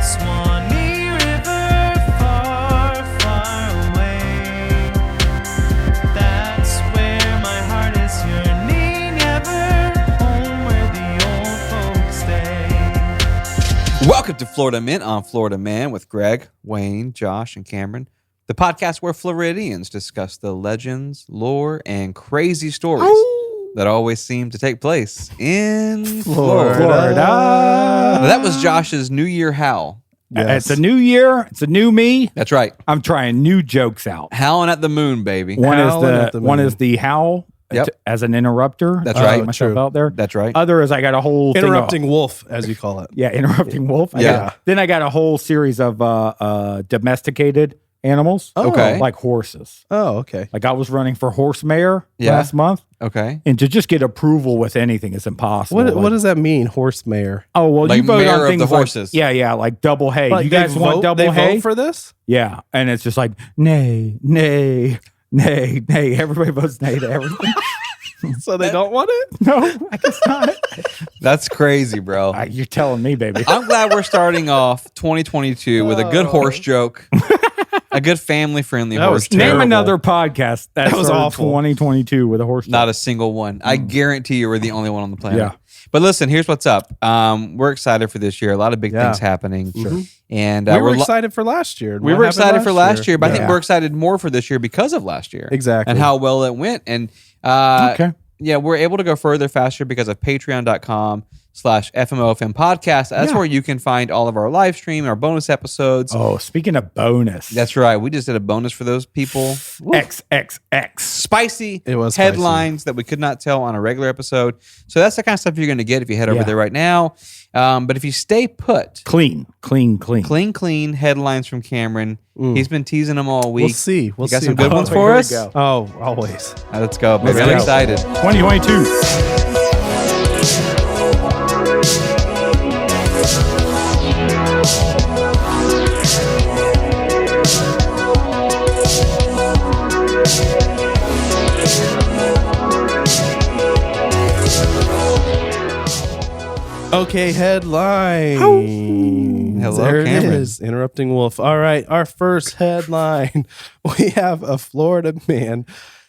Swanee River, far, far away. That's where my heart is yearning ever, home where the old folks stay. Welcome to Florida Mint on Florida Man with Greg, Wayne, Josh, and Cameron. The podcast where Floridians discuss the legends, lore, and crazy stories that always seem to take place in Florida. Now, that was Josh's New Year howl. Yes. It's a new year. It's a new me. That's right. I'm trying new jokes out. Howling at the moon, baby. One is the howl as an interrupter. That's right. Myself out there. That's right. Other is I got a whole interrupting wolf, as you call it. Yeah, interrupting wolf. Yeah. Then I got a whole series of domesticated animals. Okay. Like horses. Oh, okay. Like I was running for horse mayor last month. Okay. And to just get approval with anything is impossible. What does that mean, horse mayor? Oh, well, Like you vote mayor on of things the horses. like double hay. Like You guys they want vote- double they hay? vote for this? Yeah. And it's just like, nay, nay, nay, nay. Everybody votes nay to everything. So they don't want it? No, I guess not. That's crazy, bro. You're telling me, baby. I'm glad we're starting off 2022 with a good horse joke. A good family-friendly That horse was joke. Name terrible. another podcast that was started awful. 2022 with a horse. Not a single one. I guarantee you we're the only one on the planet. Yeah. But listen, here's what's up. We're excited for this year. A lot of big Yeah. things happening. And We were lo- excited for last year. we What were happened excited for last year, but I think Yeah. we're excited more for this year because of last year. Exactly. And how well it went. And Okay. yeah, we're able to go further faster because of patreon.com/FMOFM podcast. That's Yeah. where you can find all of our live stream, our bonus episodes. Oh, speaking of bonus. That's right. We just did a bonus for those people. XXX. Spicy It was headlines that we could not tell on a regular episode. So that's the kind of stuff you're going to get if you head over Yeah. there right now. But if you stay put, Clean. clean headlines from Cameron. He's been teasing them all week. We'll see. We'll You got see some good about ones it. for Here we us? go. Oh, always. Let's go, baby. Let's I'm go. excited. 2022. Okay, headline. Hello, there Cameron. it is. Interrupting wolf. All right, our first headline. We have a Florida man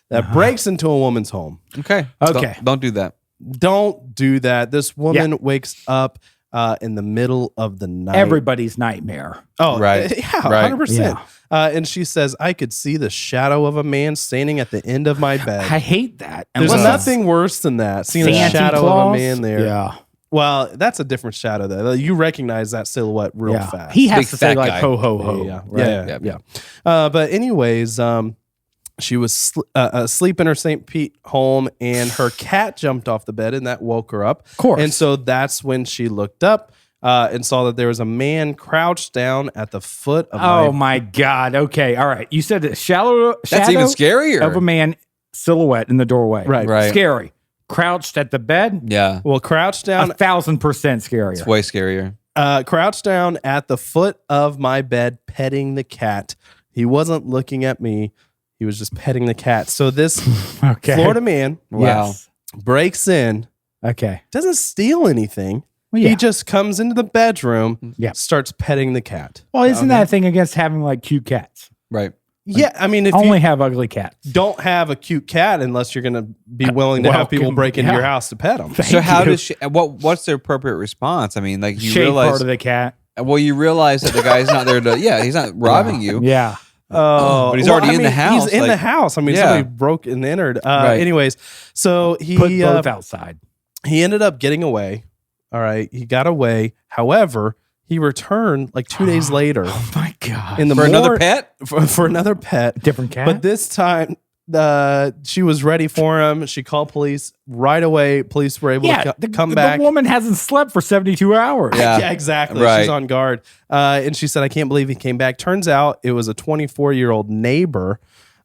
that breaks into a woman's home. Okay. Okay. Don't do that. Don't do that. This woman wakes up in the middle of the night. Everybody's nightmare. Oh, Right. Yeah, Right. 100%. And she says, I could see the shadow of a man standing at the end of my bed. I hate that. There's Unless nothing worse than that. Seeing a Santa shadow of a Claus? man there. Yeah. Well, that's a different shadow, though. You recognize that silhouette real Yeah. fast. He has Big to say fat like guy. ho ho ho. Yeah, Right? yeah. But anyways, she was asleep in her St. Pete home, and her cat jumped off the bed, and that woke her up. Of course. And so that's when she looked up and saw that there was a man crouched down at the foot of Oh my God. Okay. All right. You said the shadow That's even scarier. of a man silhouette in the doorway. Right. Scary. Crouched at the bed. Yeah. Well, crouched down 1,000% scarier. It's way scarier. crouched down at the foot of my bed, petting the cat. He wasn't looking at me. He was just petting the cat. So this Okay. Florida man Wow. Yes. breaks in, Okay. doesn't steal anything. Well, yeah. He just comes into the bedroom, Yeah. starts petting the cat. Well, isn't that a thing against having like cute cats? Right. Yeah, I mean, if Only you have ugly cats. don't have a cute cat unless you're going to be willing to have people welcome. break into Yeah. your house to pet them. So how you. does she, what's the appropriate response? I mean, like you Shave realize, part of the cat. well, you realize that the guy's not there to, he's not robbing you. Yeah. Oh, But he's already in the house, He's in like- the house. I mean, Yeah. somebody broke and entered. Right. Anyways, so he Put both outside. he ended up getting away. All right, he got away. However, he returned like 2 days later Oh my God. in the For another mor- pet? for another pet. Different cat. But this time, she was ready for him. She called police right away. Police were able to come back. The woman hasn't slept for 72 hours. Yeah. Exactly. Right. She's on guard. And she said, I can't believe he came back. Turns out it was a 24-year-old neighbor.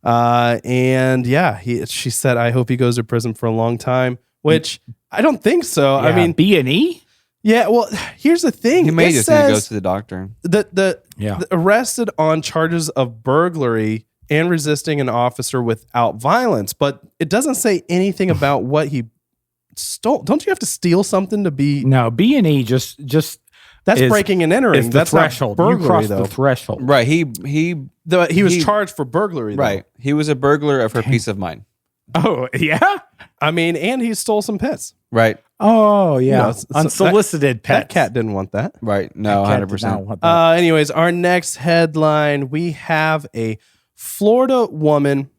She said, I hope he goes to prison for a long time, which I don't think so. I mean, B&E? yeah, well, here's the thing. He may It just need to go says to the doctor. the Yeah. arrested on charges of burglary and resisting an officer without violence, but it doesn't say anything about what he stole. Don't you have to steal something to be? No, B&E just That's is- breaking and entering. is the That's threshold. not You burglary, crossed though. the threshold. Right. He He was charged for burglary, though. right. He was a burglar of her peace of mind. Oh, yeah? I mean, and he stole some pets. Right. Oh, yeah. No, so Unsolicited pets. That cat didn't want that. Right. No, Cat did 100%. not want that. Anyways, our next headline, we have a Florida woman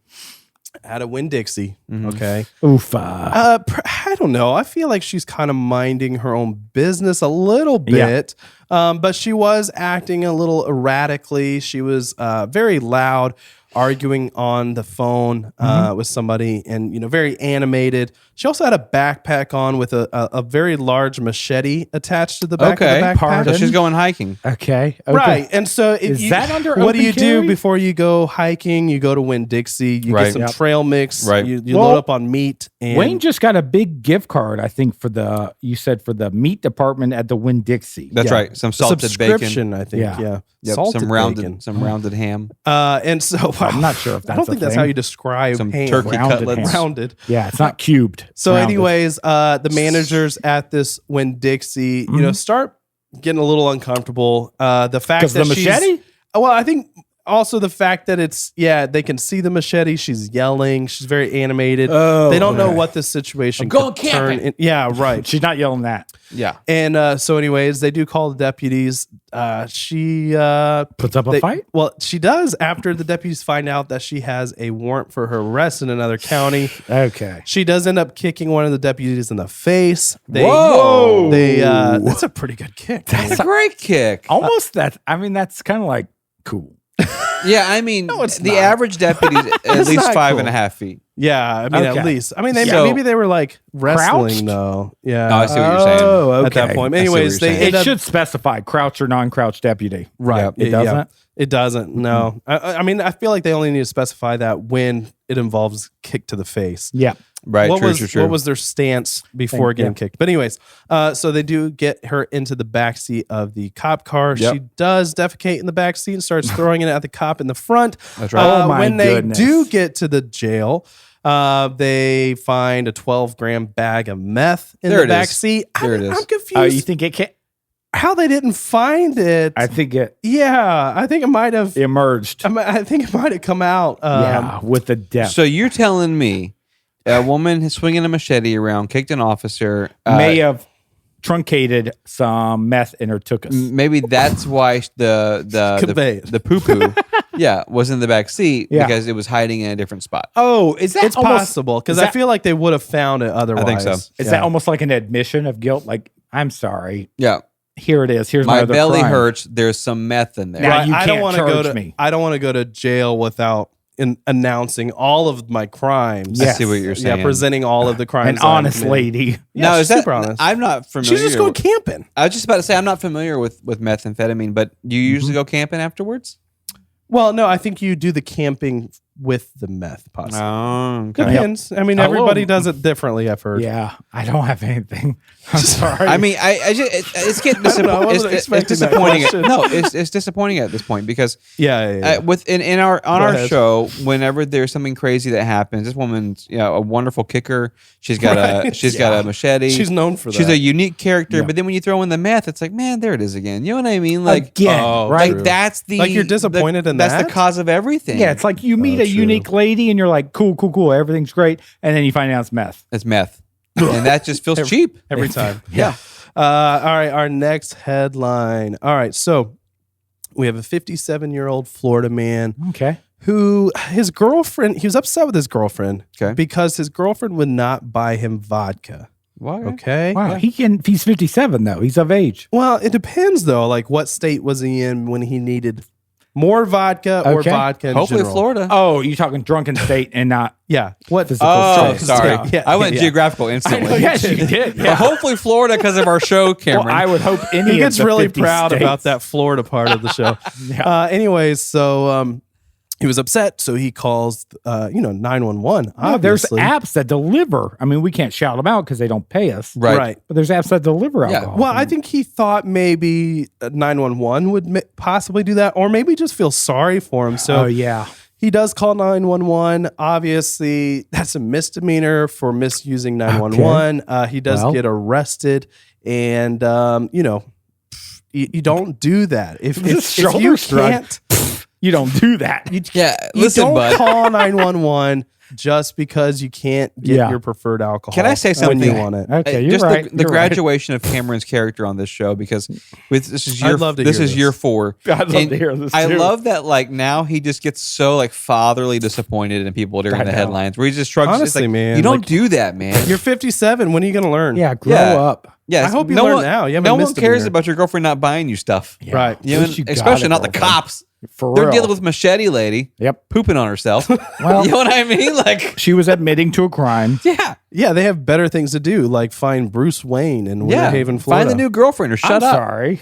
at a Winn-Dixie. Okay. Oof. I don't know. I feel like she's kind of minding her own business a little bit, but she was acting a little erratically. She was very loud, arguing on the phone with somebody, and very animated. She also had a backpack on with a very large machete attached to the back of the backpack. Pardon? So she's going hiking. Okay. Right, and so if Is that under what do open you carry? do before you go hiking? You go to Winn-Dixie, you Right. get some Yep. trail mix, Right. you Well, load up on meat. And Wayne just got a big gift card, I think, for the meat department at the Winn-Dixie. That's Yeah. right. Some salted subscription, bacon. I think. Yeah. Yeah, Yep. salted Some rounded bacon. rounded ham. And so I'm not sure if I don't that's a think that's thing. how you describe Some ham. turkey Rounded cutlets. ham. Rounded. Yeah, it's not cubed. So, Rounded. anyways, the managers at this Winn-Dixie, start getting a little uncomfortable. The fact because that the she's machete. well, I think also the fact that they can see the machete. She's yelling. She's very animated. Oh, they don't know okay. what this situation I'm going could turn camping. in. Yeah, right. She's not yelling that. Yeah. And so, anyways, they do call the deputies. She Puts up a fight. Well, she does after the deputies find out that she has a warrant for her arrest in another county. Okay. She does end up kicking one of the deputies in the face. Whoa. That's a pretty good kick. That's a great kick. Almost that. I mean, that's kind of like cool. Yeah, I mean, it's the not. average deputy is at It's least not 5.5 feet. Yeah, I mean, Okay. at least. I mean, they So- maybe they were like wrestling Crouched? though. Yeah. No, I see what you're saying. Oh, At that okay. point. I see what Anyways, you're they saying. end It up should specify crouch or non-crouch deputy. right. Yep. It doesn't? It doesn't. No. I mean, I feel like they only need to specify that when it involves kick to the face. Yeah. Right. What True. was their stance before getting yeah. kicked? But anyways, so they do get her into the backseat of the cop car. Yep. She does defecate in the backseat and starts throwing it at the cop in the front. That's right. Oh, my when goodness. they do get to the jail, they find a 12-gram bag of meth in There the it is. backseat. There it is. I'm confused Oh, you think it can? how they didn't find it. I think it Yeah, I think it might have. emerged. I think it might have come out. Yeah, with the depth. So you're telling me a woman is swinging a machete around, kicked an officer. May have truncated some meth in her tuchus. Maybe that's why Convey it. the poo poo, was in the back seat Yeah. because it was hiding in a different spot. Oh, is that It's almost, possible because is I that- feel like they would have found it otherwise. so. Is Yeah. that almost like an admission of guilt? Like, I'm sorry. Yeah, Here it is. Here's my my other belly crime. hurts. There's some meth in there. Now Right, you I don't can't wanna go charge to. me. I don't want to go to jail without announcing all of my crimes. I Yes. see what you're saying. Yeah, presenting all of the crimes. An that I've honest committed. lady. Yeah, Now, she's is that super honest. I'm not familiar. She's just going with- camping. I was just about to say I'm not familiar with methamphetamine, but do you usually go camping afterwards? Well, no, I think you do the camping with the meth, possibly. Oh, okay. Depends. I mean, A everybody little- does it differently. I've heard. Yeah, I don't have anything. I'm sorry. I mean, I just it's getting I don't know, I disappointing. wasn't It's expecting that disappointing. question. No, it's disappointing at this point because Yeah. in our Go our ahead. show, whenever there's something crazy that happens, this woman's a wonderful kicker. She's got Right. got a machete. She's known for that. She's a unique character. Yeah. But then when you throw in the meth, it's like, man, there it is again. You know what I mean? Like, Again, Oh, right? like that's the Like, you're disappointed in that's that? the cause of everything. Yeah, it's like you meet Oh, a true. unique lady and you're like, cool, everything's great, and then you find out it's meth. it's meth, and that just feels cheap. every time. Yeah. All right. Our next headline. All right. So we have a 57-year-old Florida man Okay. who his girlfriend, he was upset with his girlfriend Okay. because his girlfriend would not buy him vodka. Well, Okay. Wow, he's 57 though. He's of age. Well, it depends though. Like, what state was he in when he needed more vodka or Okay. vodka in hopefully general? Florida. Oh, you're talking drunken state and not Yeah. What? physical Oh, state. sorry. Yeah, I went yeah. geographical instantly. Yes, you did. Well, Yeah. hopefully Florida because of our show, Cameron. Well, I would hope any He of gets the really 50 proud states. about that Florida part of the show. Yeah. Anyways, so he was upset, so he calls 911. Oh, there's obviously. apps that deliver. I mean, we can't shout them out because they don't pay us. Right. But there's apps that deliver Yeah. alcohol. Well, I think he thought maybe 911 would possibly do that, or maybe just feel sorry for him. So oh yeah. he does call 911. Obviously, that's a misdemeanor for misusing 911. He does Well. get arrested, and You don't do that. If Just you shoulder shrug. can't, You don't do that. Yeah, you listen, don't bud. call 911 just because you can't get Yeah. your preferred alcohol. Can I say when you something? want it? Okay, you're just right. the You're right. graduation of Cameron's character on this show, because this is year I'd love to this hear is this. year 4. I'd love And to hear this, I too. love that, like, now he just gets so like fatherly disappointed in people during I the know. headlines, where he just shrugs. Honestly, it's like, man, you don't like- do that, man. You're 57. When are you going to learn? Yeah, grow Yeah. up. Yes, I hope you no learn one, now. You haven't no one missed a cares year. about your girlfriend not buying you stuff. Yeah. Right. You At know, least you got especially a not the girlfriend. cops. For They're real. dealing with machete lady Yep. pooping on herself. Well- you know what I mean? Like, She was admitting to a crime. yeah, Yeah, they have better things to do, like find Bruce Wayne in Winter yeah. Haven, Florida. Find a new girlfriend or shut I'm up. sorry.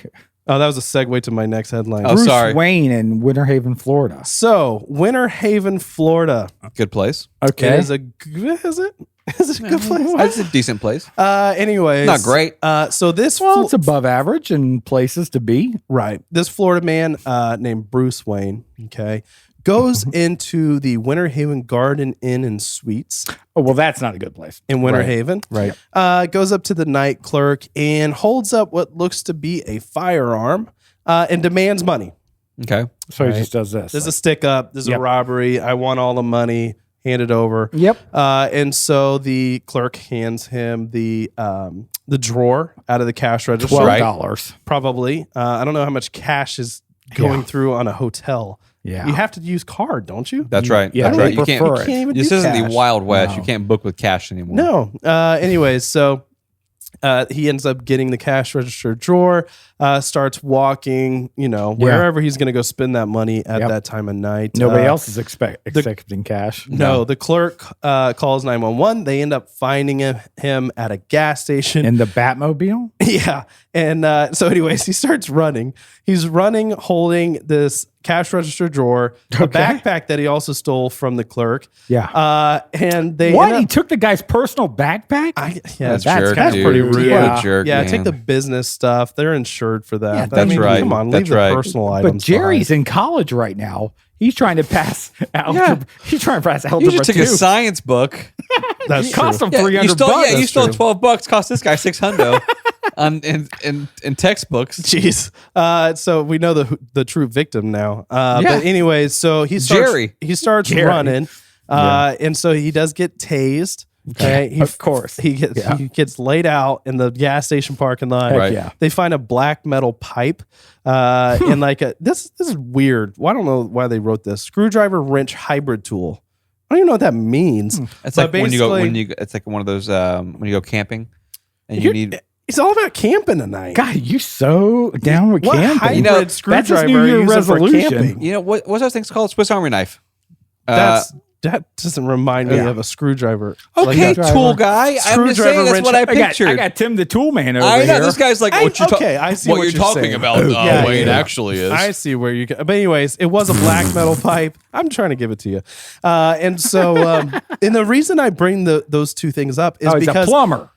Oh, that was a segue to my next headline. Oh, Bruce sorry. Wayne in Winter Haven, Florida. So, Winter Haven, Florida. Good place. Okay. It is a is it? Is it a good place? It's a decent place. Anyways, Not great. So this Well, it's above average in places to be. right. This Florida man named Bruce Wayne, okay, goes into the Winter Haven Garden Inn and Suites Oh, well, that's not a good place. in Winter Right. Haven. Right. Goes up to the night clerk and holds up what looks to be a firearm and demands money. Okay. So Right. he just does this. There's a stick up. There's a Yep. robbery. I want all the money. Hand it over. Yep. And so the clerk hands him the drawer out of the cash register. $12. Probably. I don't know how much cash is going Yeah. through on a hotel. Yeah. You have to use card, don't you? That's right. Yeah, That's I right. would You prefer can't. it. You can't even This do isn't cash. the Wild West. No. You can't book with cash anymore. No. Anyways, so he ends up getting the cash register drawer, starts walking, wherever he's going to go spend that money at Yep. that time of night. Nobody else is accepting cash. No, the clerk calls 911. They end up finding him at a gas station. In the Batmobile? Yeah. And so, anyways, he starts running. He's running, holding this cash register drawer, a Okay. backpack that he also stole from the clerk. Yeah. And they What? end He up- took the guy's personal backpack? That's That's jerk, kinda dude. pretty rude. What Yeah. a jerk. yeah, man. take the business stuff. They're insured for that. Yeah, But I that's mean, right. Come on, That's leave the right. personal But items. Jerry's behind. in college right now. He's trying to pass algebra. He's trying to pass You algebra just took 2. a science book. That's It cost true. him Yeah, $300. you stole. Yeah, you That's stole true. $12. Cost this guy $600 in textbooks. Jeez. So we know the true victim now. But anyways, so he starts, Jerry. He starts Jerry. running, and so he does get tased. Okay, Of course. he gets laid out in the gas station parking lot. Heck Right. yeah. They find a black metal pipe, and like this is weird. Well, I don't know why they wrote this screwdriver wrench hybrid tool. I don't even know what that means. It's But like when you go basically- it's like one of those when you go camping and you You're- need. It's all about camping tonight. God, you so down with What camping. hybrid You know, screwdriver that's his New are you Year using for resolution. camping? You know what's those things called? Swiss Army knife. That doesn't remind me Yeah. of a screwdriver. Okay, Like a tool guy. I'm just Screwdriver saying that's wrench. what I I pictured. got Tim the Tool Man over I know here. this guy's like what you okay, I see what what you're you're talking saying. about. Yeah, Wayne yeah. actually is. I see where you go. But anyways, it was a black metal pipe. I'm trying to give it to you. And so, and the reason I bring those two things up is Oh, he's a because, plumber.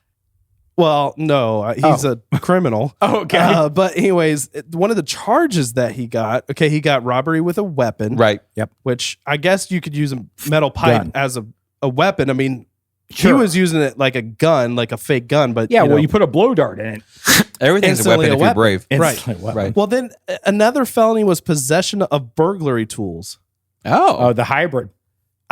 well, no, he's a criminal. Oh, okay. But anyways, one of the charges that he got, he got robbery with a weapon. right. Which I guess you could use a metal pipe Gun. as a weapon. I mean, he Sure. was using it like a gun, like a fake gun, but Yeah, you well, know. you put a blow dart in it. Everything's a Instantly weapon a if you're weapon. brave. Right. Instantly weapon. Right. Well, then another felony was possession of burglary tools. Oh, the hybrid.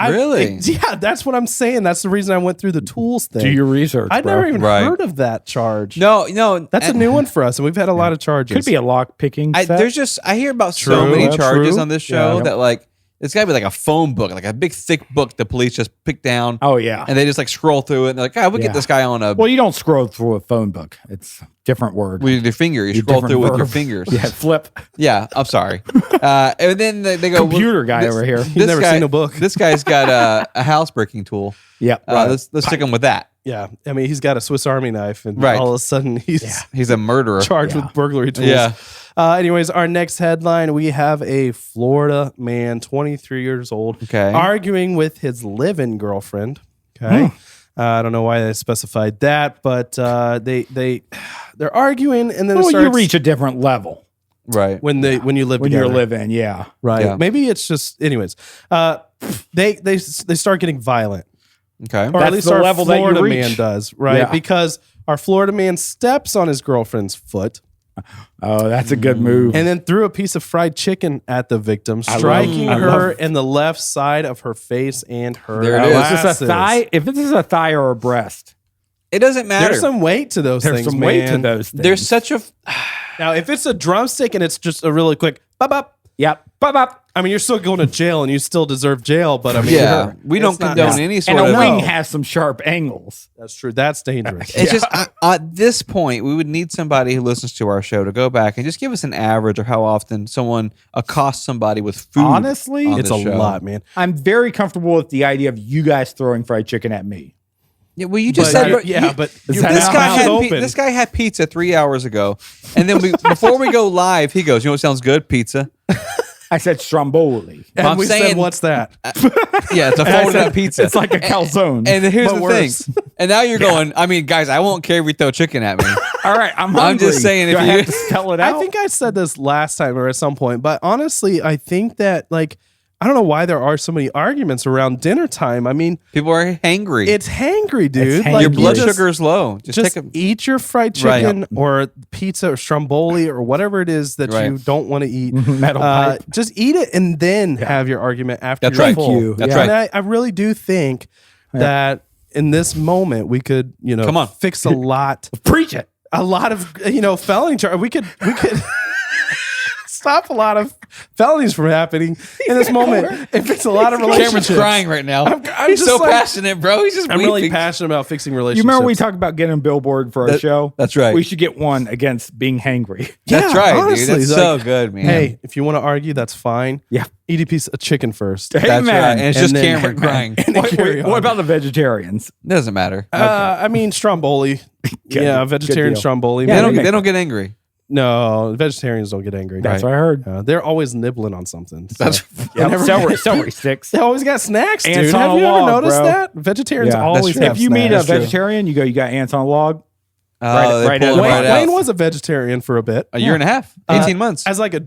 Really? Yeah, that's what I'm saying. That's the reason I went through the tools thing. Do your research, I'd bro. never even Right. heard of that charge. No, That's a new one for us, and we've had a lot of charges. Could be a lock picking set. there's just I hear about so True, many yeah, charges true. on this show Yeah. that like it's got to be like a phone book, like a big thick book the police just pick down Oh, yeah. and they just like scroll through it and they're like, we'll Yeah. get this guy on a Well, you don't scroll through a phone book. It's a different word. with your finger. You Your scroll different through with your verb. fingers. Yeah, flip. Yeah, I'm sorry. And then they go Computer guy this- over here. You've never seen a book. This guy's got a house breaking tool. Yeah. Let's stick him with that. Yeah, I mean, he's got a Swiss Army knife, and Right. all of a sudden he's He's a murderer. charged with burglary tools. Yeah. Anyways, our next headline: we have a Florida man, 23 years old, Okay. arguing with his live-in girlfriend. Okay. I don't know why they specified that, but they're arguing, and then it Well, you starts reach a different level Right. when you live when together. you're living. Yeah. Right. Yeah. Maybe it's just, anyways. They start getting violent, Okay. or That's at least the our level that you Florida reach. man does, right? Yeah. Because our Florida man steps on his girlfriend's foot. Oh, that's a good move. and then threw a piece of fried chicken at the victim, striking her in the left side of her face and her There it is. Is this glasses. a thigh? If this is a thigh or a breast, It doesn't matter. There's some weight to those there's things, some man. weight to those things. There's such a. Now, if it's a drumstick and it's just a really quick bop bop, Yep. Bop, bop. I mean, you're still going to jail and you still deserve jail. But I mean, Yeah, we don't it's not- condone any sort And a of. wing has some sharp angles. That's true. That's dangerous. It's just at this point, we would need somebody who listens to our show to go back and just give us an average of how often someone accosts somebody with food. Honestly, on It's the a show. lot, man. I'm very comfortable with the idea of you guys throwing fried chicken at me. Yeah, well, you just But- said, but yeah, you- but Is you- that this how guy it's had open. this guy had pizza 3 hours ago, and then before we go live, he goes, "You know what sounds good? Pizza." I said stromboli. And I'm we said, saying- what's that? Yeah, it's a I folded said, up pizza. It's like a calzone. and here's but the worse. thing. And now you're going. I mean, guys, I won't care if you throw chicken at me. All right, I'm I'm just hungry. saying, Do if I you- have to spell it out? I think I said this last time or at some point, but honestly, I think that like I don't know why there are so many arguments around dinner time. I mean, People are hangry. it's hangry, dude. hangry. Like Your you blood just- sugar is low. Just Just take a. eat your fried Right. chicken or pizza or stromboli or whatever it is that Right. you don't want to eat. Metal pipe. Just eat it and then have your argument after That's you're right. full. Thank you. That's Yeah. right. And I really do think that in this moment we could, Come on. fix a lot Preach it. of felony charge. We could stop a lot of felonies from happening in this moment. If it's a lot of relationships. Cameron's crying right now. I'm He's just so like- passionate, bro. He's just I'm weeping. really passionate about fixing You relationships. remember we talked about getting a billboard for our show? that's right. We should get one against being hangry. That's Yeah, right, honestly, dude. That's like, so good, man. Hey, if you want to argue, that's fine. Yeah. Eat a piece of chicken first. that's Amen. right. And it's just And then- Cameron crying. And then What, carry on. what about the vegetarians? Doesn't matter. I mean, stromboli. Yeah, Good vegetarian deal. stromboli. Yeah, they they don't get angry. No, vegetarians don't get angry. That's what I heard. They're always nibbling on something. So. That's Yep. Celery sticks. They always got snacks, Ants dude. on Have a you ever log, noticed bro. that? Vegetarians Yeah. always That's have If you meet a snacks. true. vegetarian, you go, you got ants on a log. Oh, they right pull at- it Wayne- right out. Wayne was a vegetarian for a bit. A year and a half, 18 months. As like a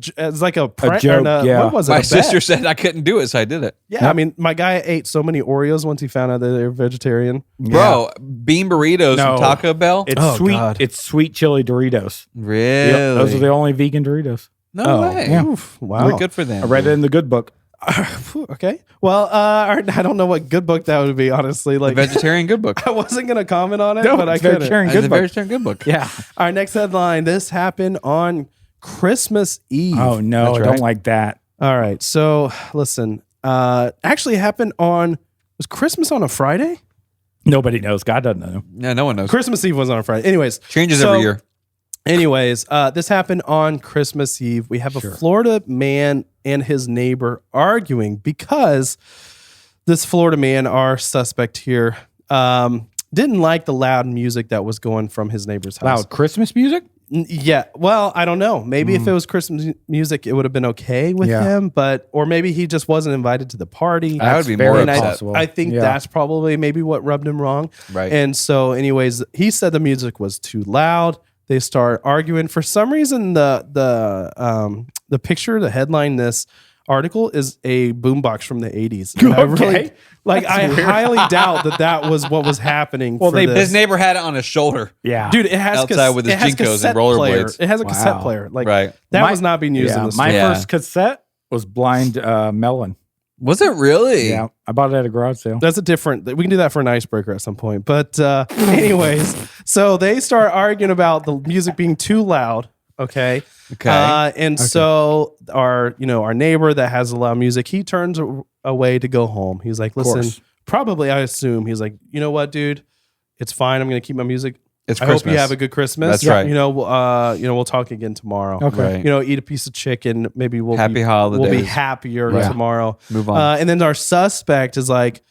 prank. joke, yeah. What was it? My a bet? sister said I couldn't do it, so I did it. Yeah, I mean, my guy ate so many Oreos once he found out that they were vegetarian. Bro, bean burritos No. from Taco Bell. It's Oh, sweet. God. It's sweet chili Doritos. Really? Yep, those are the only vegan Doritos. No way. yeah. Oof, wow. We're good for them. I read it in the good book. Okay. Well, I don't know what good book that would be, honestly. The Like, vegetarian good book. I wasn't going to comment on it, No, but I it's couldn't. vegetarian The good book. vegetarian good book. Yeah. Our next headline, this happened on Christmas Eve. Oh no, That's I right. don't like that. All right. So listen, actually happened was Christmas on a Friday? Nobody knows. God doesn't know. Yeah, no one knows. Christmas Eve was on a Friday. Anyways. Changes so- every year. Anyways, this happened on Christmas Eve. We have a Florida man and his neighbor arguing because this Florida man, our suspect here, didn't like the loud music that was going from his neighbor's house. Loud Christmas music? Yeah. Well, I don't know. Maybe if it was Christmas music, it would have been okay with Yeah. him, or maybe he just wasn't invited to the party. I would be very more And upset. possible. I think Yeah. that's probably maybe what rubbed him wrong. Right. And so, anyways, he said the music was too loud. They start arguing. For some reason, the picture, the headline, this article is a boombox from the 80s. And I Okay. I highly doubt that was what was happening. Well, for they- this. His neighbor had it on his shoulder. Yeah. Dude, it has Outside with his it has Jinkos and cassette rollerblades. player. It has a cassette Wow. player. Like Right. that My- was not being used in the my store. Yeah. first cassette was Blind Melon. Was it really? Yeah. I bought it at a garage sale. That's a different. We can do that for an icebreaker at some point. But anyways, so they start arguing about the music being too loud. Okay. Okay. And so our neighbor that has the loud music, he turns away to go home. He's like, listen, course. probably I assume he's like, you know what, dude, it's fine. I'm gonna keep my music. It's I hope Christmas. you have a good Christmas. That's right. We'll talk again tomorrow. Okay. Right. Eat a piece of chicken. Maybe we'll Happy be, holidays. We'll be happier Yeah. tomorrow. Move on. And then our suspect is like,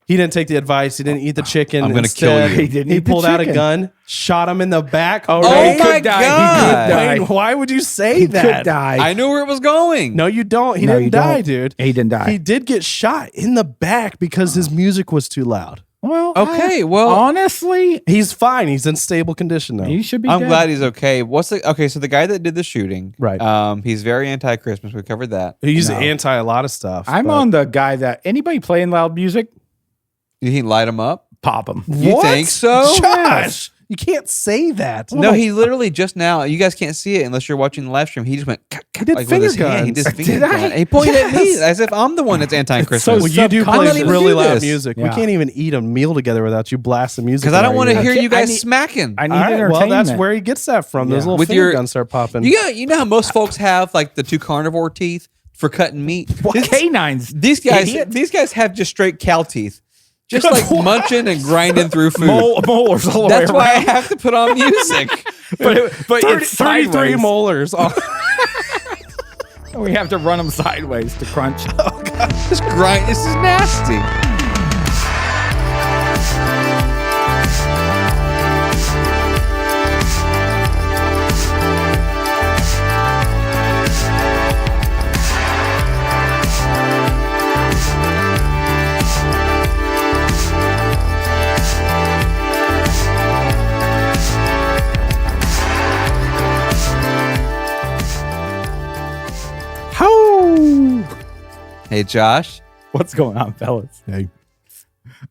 he didn't take the advice. He didn't eat the chicken. I'm gonna kill Instead, you. He didn't He eat the pulled out a chicken. gun, shot him in the back. Oh, Oh no, he my could die. God. He could die. Wayne, why would you say He that? could die. I knew where it was going. No, you don't. He No, didn't you die, don't. dude. He didn't die. He did get shot in the back because his music was too loud. Well, Okay, well- honestly, He's fine. He's in stable condition now. he should be. I'm dead. glad he's okay. So the guy that did the shooting, Right. He's very anti-Christmas. We covered that. He's anti a lot of stuff. I'm but- on the guy that anybody playing loud music, Did he light him up? pop him. You What? think so? Josh, You can't say that. No, he literally just now. You guys can't see it unless you're watching the live stream. He just went. He did with finger his hand. He guns. did finger Did I? gun. He pointed at me as if I'm the one that's anti-Christmas. so Well, you do I don't play even really do loud this. music. We Yeah. can't even eat a meal together without you blasting music. Because I don't want to hear Okay, you I guys need- smacking. I need All right, well, entertainment. that's where he gets that from. Those Yeah. little With finger your- guns start popping. You know how most folks have like the 2 carnivore teeth for cutting meat. What canines? These guys, idiot. these guys have just straight cow teeth, just like munching and grinding through food. Molars all the That's way why I around. have to put on music. but it's 33 sideways. molars. We have to run them sideways to crunch. This grind. This is nasty. How? Hey, Josh. What's going on, fellas? Hey.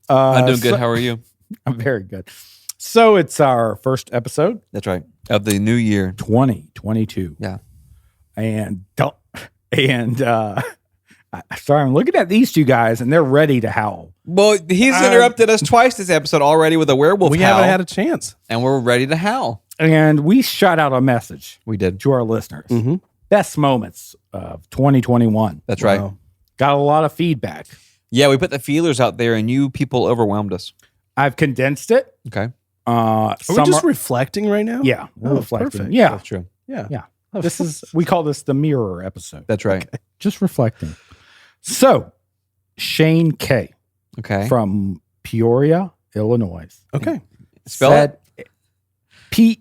I'm doing good. so- How are you? I'm very good. So it's our first episode, That's right. Of the new year. 2022. Yeah. And sorry, I'm looking at these two guys and they're ready to howl. Well, he's interrupted us twice this episode already with a werewolf We howl, haven't had a chance. and we're ready to howl. And we shot out a message We did. to our listeners. Mm-hmm. Best moments of 2021. That's right. Wow. Got a lot of feedback. Yeah, we put the feelers out there, and you people overwhelmed us. I've condensed it. Okay. Are we just reflecting right now? yeah, we're Oh, reflecting. perfect. Yeah, That's true. Yeah. yeah. We call this the mirror episode. That's right. Just reflecting. So, Shane K Okay. from Peoria, Illinois. Okay. Spell it. Peoria.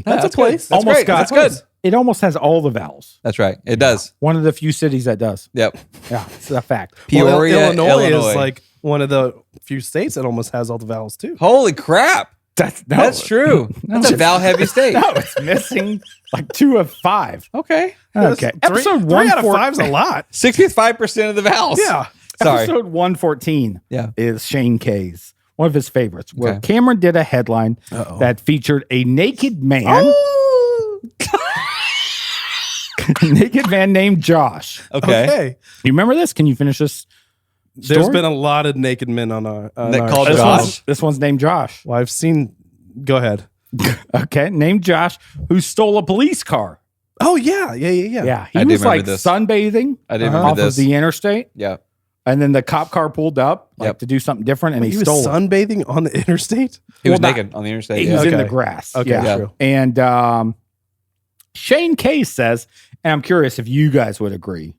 That's a place. That's Almost great. got- That's good. It almost has all the vowels. That's right. It does. One of the few cities that does. Yep. Yeah, it's a fact. Peoria, Illinois Illinois. is like one of the few states that almost has all the vowels too. Holy crap. That's true. That's a vowel heavy state. No, it's missing like 2 of 5. Okay. Okay. Episode 3 out of 114 5's a lot. 65% of the vowels. Yeah. Sorry. Episode 114 Yeah. is Shane K's, one of his favorites, where Okay. Cameron did a headline Uh-oh. that featured a naked man, Oh. naked man named Josh. Okay. You remember this? Can you finish this? There's story? been a lot of naked men on our. That called This Josh? one's, this one's named Josh. Well, I've seen. Go ahead. Okay, named Josh, who stole a police car. Oh yeah, yeah. Yeah, I he do was remember like this. sunbathing I did off remember this. of the interstate, Yeah. and then the cop car pulled up like Yep. to do something different, and He he was stole it. sunbathing on the interstate. He was Well, not- naked on the interstate. He Yeah. was in Okay. the grass. Okay, yeah. true. And Shane Case says, and I'm curious if you guys would agree.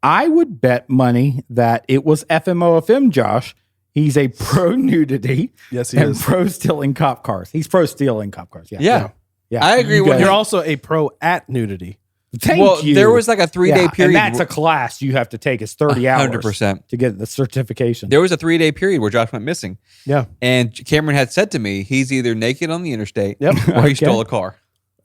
I would bet money that it was FMOFM Josh. He's a pro nudity Yes, he and is. pro stealing cop cars. He's pro stealing cop cars. Yeah. Yeah. Yeah. I agree You with guys- You're also a pro at nudity. Thank Well, you. there was like a 3-day Yeah, period. And that's a class you have to take. It's 30 hours 100%. to get the certification. There was a 3-day period where Josh went missing. Yeah, And Cameron had said to me, he's either naked on the interstate Yep. or he Okay. stole a car.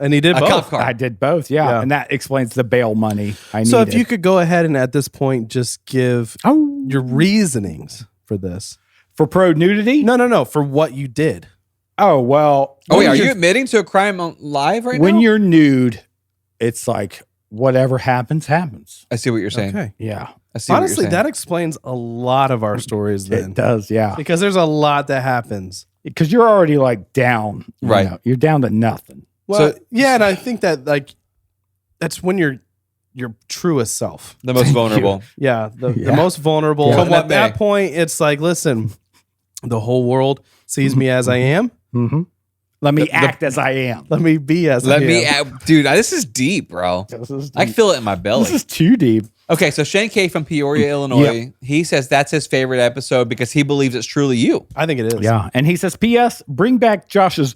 and he did A both. cop car. I did both. Yeah. Yeah. And that explains the bail money I So needed. if you could go ahead and at this point just give Oh, your reasonings for this. for pro nudity? No, for what you did. Oh, well. Oh, wait, when are you you're- admitting to a crime on live right when now? you're nude, it's like whatever happens, happens. I see what you're saying. Okay. Yeah. I see what Honestly, you're that saying. explains a lot of our stories then. It does. Yeah. Because there's a lot that happens. Because you're already like down. you Right. know, you're down to nothing. Well, So- yeah, and I think that like that's when you're your truest self. The most Thank vulnerable. Yeah, the Yeah. most vulnerable. Yeah. Come And what at that may. point, it's like, listen, the whole world sees me as I am. Mm-hmm. Let me act as I am. Let me be as Let I me, am. dude, this is deep, bro. This is, I can feel it in my belly. this is too deep. Okay, so Shane K from Peoria, Illinois, he says that's his favorite episode because he believes it's truly you. I think it is. Yeah. And he says, P.S. Bring back Josh's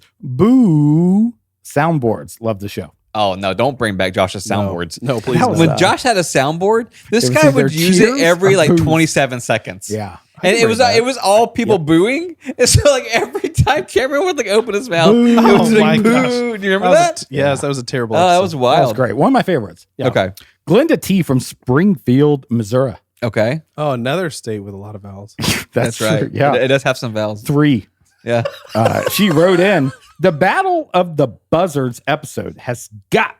boo soundboards. Love the show. Oh, no, don't bring back Josh's No. soundboards. No, please. How no. was When that? Josh had a soundboard, this It was guy either would use it cheers every or like boos. 27 seconds. Yeah. And can it was bring that. it was all people booing. And so like every time Cameron would like open his mouth, Boo. it was Oh like my gosh. boo. Do you remember That was that? yes, that was a terrible. Oh, that episode. was That wild. was great. One of my favorites. Yeah. Okay. Glenda T from Springfield, Missouri. Okay. Oh, another state with a lot of vowels. That's right. true. Yeah. It does have some vowels. 3. Yeah. She wrote in, the Battle of the Buzzards episode has got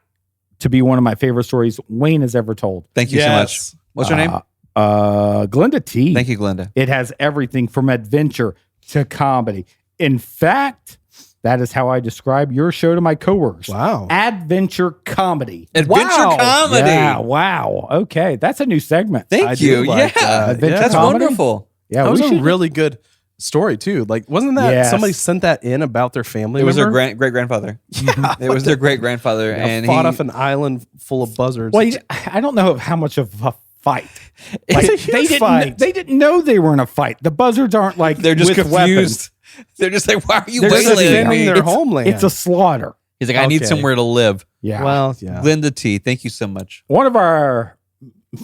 to be one of my favorite stories Wayne has ever told. Thank you so much. What's your name? Glenda T. Thank you, Glenda. It has everything from adventure to comedy. In fact, that is how I describe your show to my coworkers. Wow. Adventure comedy. Adventure comedy. Yeah, wow. Okay. That's a new segment. Thank you. like Yeah. that. Adventure That's comedy? wonderful. Yeah, That was we a should. really good story too. Like, wasn't that Yes. somebody sent that in about their family? It was their member? great grandfather. It was their great grandfather, and fought he off an island full of buzzards. Well, I don't know how much of a fight. It's a huge fight. They didn't know they were in a fight. The buzzards aren't like they're just with confused. weapons. They're just like, why are you They're just waylaying defending me? their homeland. It's a slaughter. He's like, I need Okay. somewhere to live. Yeah. Well, yeah. Glenda T, thank you so much. One of our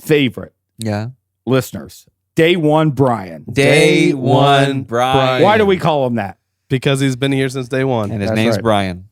favorite Yeah. listeners, Day One Brian. Day one, one, Brian. Why do we call him that? Because he's been here since day one. And his That's name's right. Brian.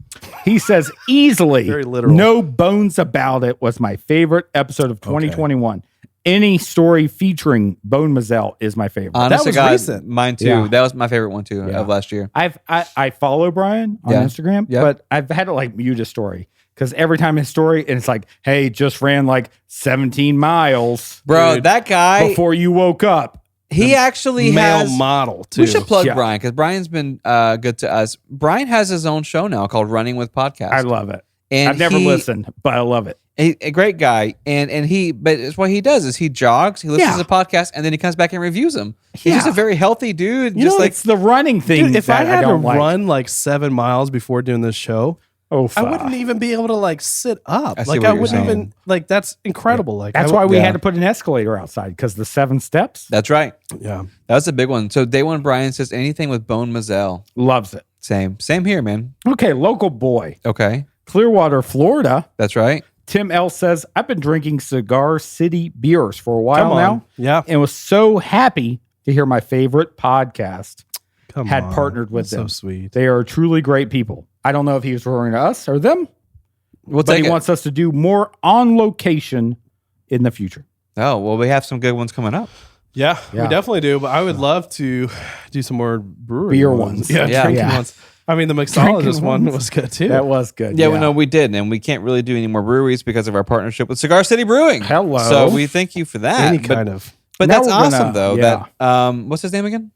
He says easily, Very literal. no bones about it, was my favorite episode of 2021. Any story featuring Bone Mazel is my favorite. Honest was to God, recent. mine too. Yeah. That was my favorite one too Yeah. of last year. I follow Brian on Yeah. Instagram, Yeah. but I've had to like mute his story because every time his story, and it's like, hey, just ran like 17 miles, Bro, dude, that guy, before you woke up. he actually Male has. model too. We should plug Yeah. Brian because Brian's been good to us. Brian has his own show now called Running with Podcast. I love it. And I've never listened, but I love it. A great guy, and he. But it's what he does is he jogs, he listens Yeah. to podcasts, and then he comes back and reviews them. He's just Yeah. a very healthy dude. You just know, like it's the running thing. Dude, if I that had to don't like. run like 7 miles before doing this show, Oh, I fuck. wouldn't even be able to like sit up. I see Like what I you're wouldn't saying. even like. That's incredible. Like That's I why we yeah. had to put an escalator outside because the 7 steps that's right. Yeah. That was a big one. So day one, Brian says anything with Bone Mazel. loves it. Same here, man. Okay, local boy, Okay, Clearwater, Florida. that's right. Tim L says, I've been drinking Cigar City beers for a while Come on. now Yeah. and was so happy to hear my favorite podcast Come had on. partnered with That's them. So sweet. They are truly great people. I don't know if he was referring to us or them, We'll but take he it. wants us to do more on location in the future. Oh well, we have some good ones coming up. Yeah, Yeah. we definitely do. But I would love to do some more brewery Beer ones. ones. Yeah, Yeah. drinking Yeah. ones. I mean, the mixologist Drinking one ones. was good too. That was good. Yeah, well, no, we did, and we can't really do any more breweries because of our partnership with Cigar City Brewing. Hello. So we thank you for that. Any But- kind of. But Now that's we're gonna- awesome, though. yeah. That what's his name again?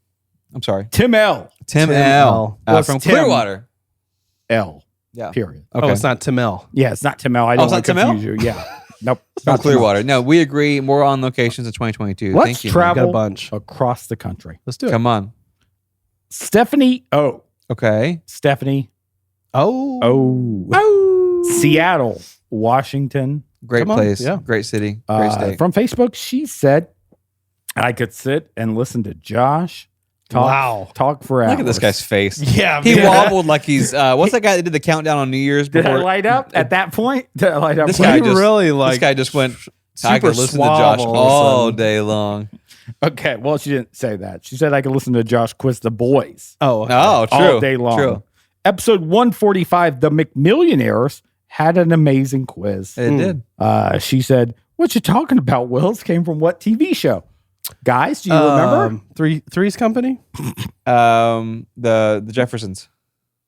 I'm sorry, Tim L. Tim Tim L. L. Was From Tim- Clearwater. L. Yeah. Period. Okay. Oh, it's not Tim L. Yeah, it's not Tim L. I Oh, don't it's want not to Tim L? confuse you. Yeah. Nope. From Not Tim L. Clearwater. No, we agree. More on locations in 2022. Let's Thank you. man. Got a travel bunch. across the country. Let's do it. Come on. Stephanie O. Okay. Stephanie Oh. O. Seattle, Washington. Great Come on. place. Yeah. Great city. Great state. From Facebook, she said, I could sit and listen to Josh talk, Wow. talk for hours. Look at this guy's face. Yeah. He man. wobbled like he's. What's that guy that did the countdown on New Year's? Did I before- light up at that point? Did I light up? This when- guy He just really This like. guy just went. I super could listen to suave Josh all of a all sudden. day long. Okay, well, she didn't say that. She said I could listen to Josh quiz the boys Oh. Oh, true. all day long. True. Episode 145, The McMillionaires, had an amazing quiz. It did. She said, what you talking about, Wills? Came from what TV show? Guys, do you remember? Three's Company? The Jeffersons.